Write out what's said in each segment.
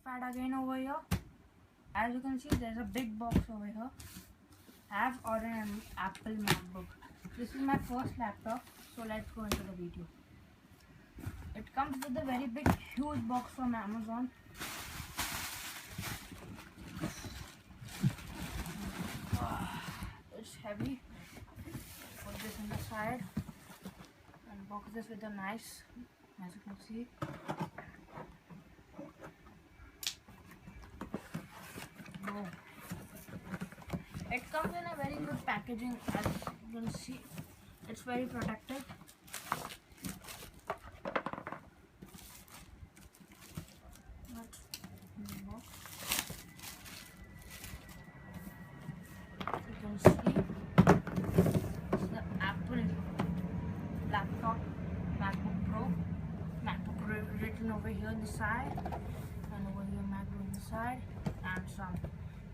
Fat again over here. As you can see, there's a big box over here. I have ordered an Apple MacBook. This is my first laptop, so let's go into the video. It comes with a very big, huge box from Amazon. It's heavy. Put this on the side and box this with a nice, as you can see. Oh. It comes in a very good packaging, as you can see. It's very protected. That's the box. You can see it's the Apple laptop, MacBook Pro, MacBook written over here on the side, and over here MacBook on the side, and some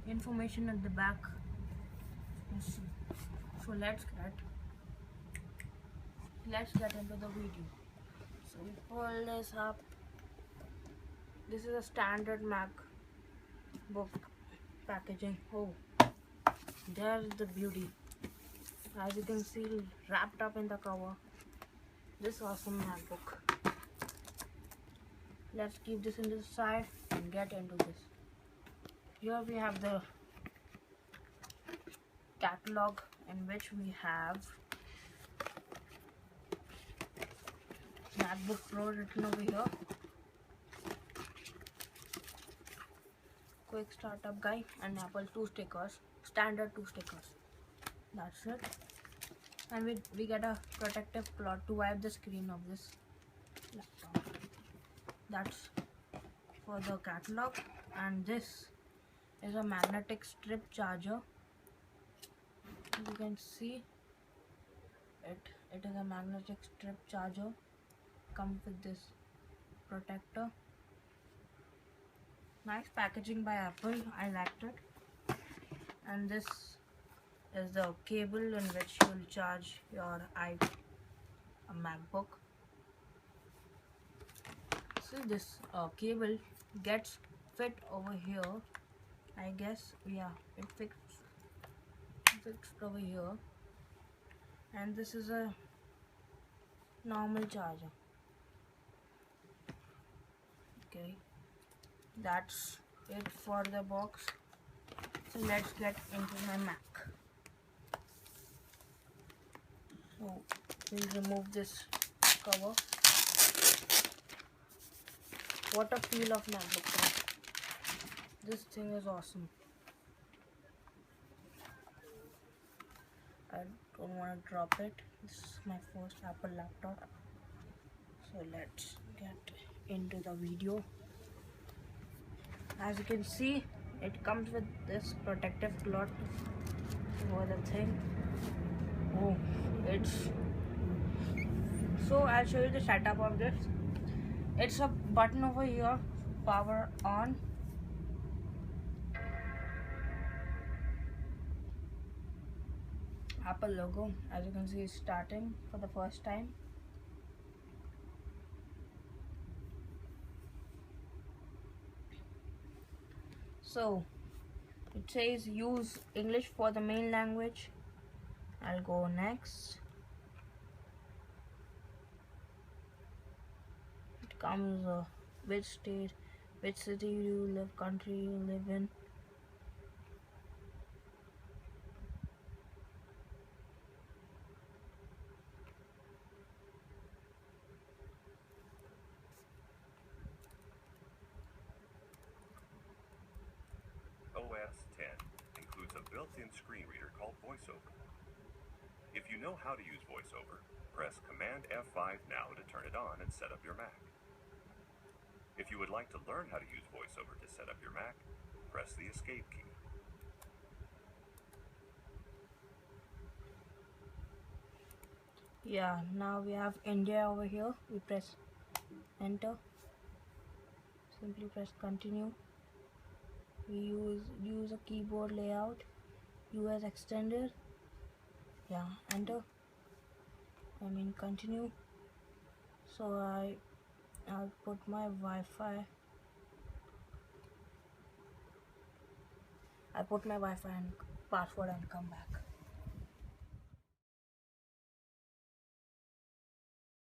information at the back. So let's get into the video. So we pull this up. This is a standard MacBook packaging. Oh, there's the beauty. As you can see, wrapped up in the cover, this awesome MacBook. Let's keep this into the side and get into this. Here we have the catalog, in which we have MacBook Pro written over here. Quick startup guide and Apple 2 stickers, standard 2 stickers. That's it. And we get a protective cloth to wipe the screen of this laptop. That's for the catalog. And this is a magnetic strip charger. You can see it is a magnetic strip charger. Comes with this protector. Nice packaging by Apple. I liked it. And this is the cable in which you will charge your MacBook. See, this cable gets fit over here. I guess, yeah, it fixed over here. And this is a normal charger. Okay, that's it for the box. So let's get into my Mac. So we'll remove this cover. What a feel of MacBook Pro. This thing is awesome. I don't want to drop it. This is my first Apple laptop. So let's get into the video. As you can see, it comes with this protective cloth over the thing. Oh, it's so I'll show you the setup of this. It's a button over here, power on. Apple logo, as you can see, is starting for the first time. So it says use English for the main language. I'll go next. It comes which state, which city you live, country you live in. OS 10 includes a built-in screen reader called VoiceOver. If you know how to use VoiceOver, press Command F5 now to turn it on and set up your Mac. If you would like to learn how to use VoiceOver to set up your Mac, press the Escape key. Yeah, now we have India over here. We press enter. Simply press continue. We use a keyboard layout. US extended. Yeah, enter. Continue. So I'll put my Wi-Fi I put my Wi-Fi and password and come back.